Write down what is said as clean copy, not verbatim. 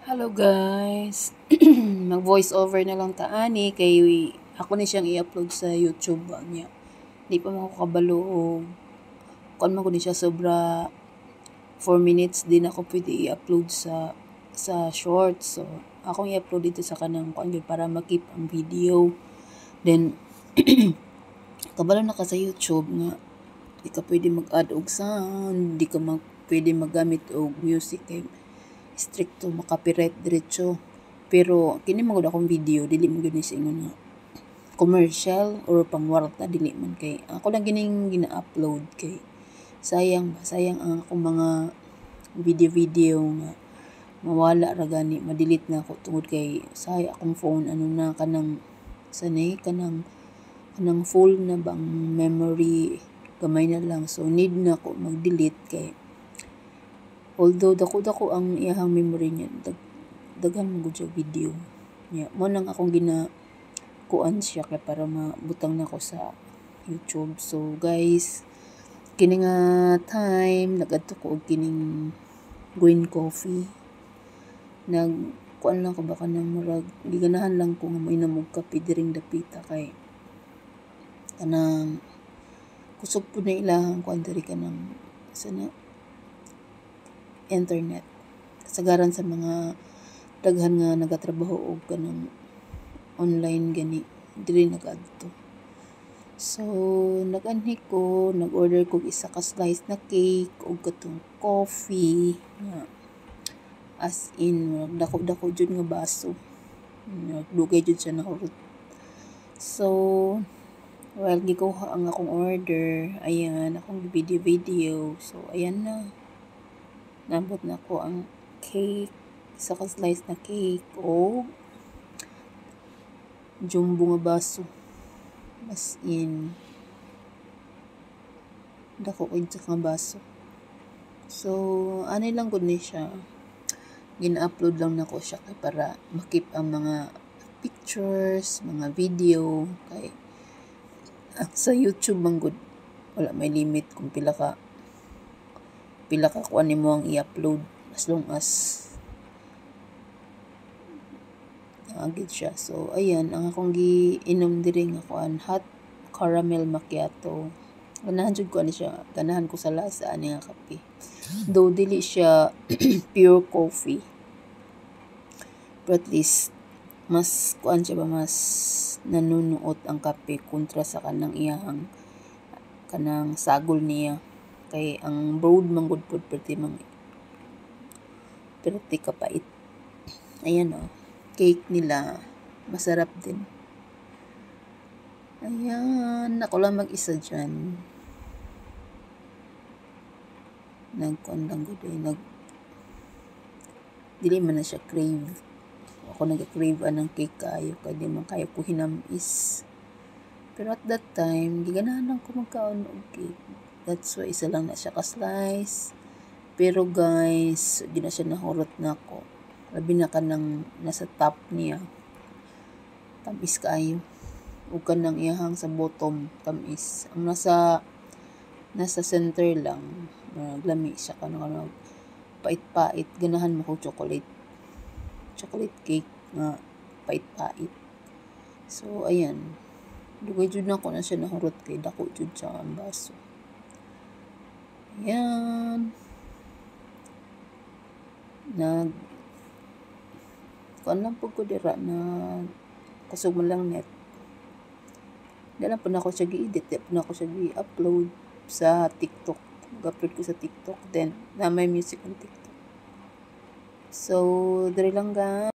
Hello guys. Mag voice over na lang taani kay ako ni siyang i-upload sa YouTube niya. Di pa man ako kabalo kon man ko ni siya sobra 4 minutes din ako pwede i-upload sa shorts. So akong i-upload dito sa kanang kuan para makip ang video. Then kabalo na ka sa YouTube nga di ka pwede mag-add og sound, di ka pwede maggamit og music kay stricto makapiright diretso. Pero kini magud akong video dili mo gyud ni sa ingon nga commercial or pangwarta dili man kay ako lang gining gina-upload kay sayang ang akong mga video nga mawala ra gani ma-delete na ako tungod kay say akong phone ano na sanay kanang full na bang memory gamay na lang, so need na ako mag-delete kay although dako ang iyahang memory niya daghan mo gud siya video niya mo nang akong kuan siya kay para mabutang na ko sa YouTube. So guys, kini nga time nagadto ko og kining green coffee, kuan lang ko baka nang murag giganahan lang ko nga mainom og kape diring dapita kay kanang kusog po na ilahang kuan diri kanang sana internet kasagaran sa mga daghan nga nagatrabaho og kanang online gani diri nagadto. So nag-anhi ko, nag-order ko isa ka slice na cake og katong coffee nga as in dako jud nga baso, dugay jud siya nahurot. So while gikuha ang akong order, ayan akong video. So ayan na, nabot na ko ang cake, isa ka slice na cake o jumbo nga baso, as in dako ko sa nga baso. So ani lang gud ni siya, gina-upload lang nako siya kay para makip ang mga pictures, mga video kay sa YouTube man gud wala may limit kung pila ka kuan nimo ang i-upload as long as agid siya. So ayan ang akong giinom diri nga kuan hot caramel macchiato. Ganahan jud ko ani siya, ganahan ko sa lasa ani nga kape. Though dili siya pure coffee, but at least mas kuan siya ba, mas nanunuot ang kape kontra sa kanang iyang kanang sagol niya kay ang brewed man gud pud perti kapait. Ayan cake nila masarap din. Ayan, ako lang mag-isa dyan. Nagkuan lang gud dili man na siya crave. Ako nag-crave anang cake kayo kay di man kayo ko hinamis. Pero at that time giganahan lang ko magkaon og cake. That's why isa lang na siya ka slice. Pero guys, di na siya nahurot na ako. Labi na kanang nasa top niya. Tamis kaayo. Ug kanang iyahang sa bottom tamis. Ang nasa center lang, lami siya kanang pait-pait. Ganahan mo ko chocolate cake nga pait-pait. So ayan, dugay jud na ko na siya nahurot kay dako jud siya ang baso. Ayan, kuan lang po ko dira na kusog man lang net. Dala po na ako siya gi-edit, po na ako siya gi-upload sa TikTok. Mag-upload ko sa TikTok, then na may music on TikTok. So, diri lang guys.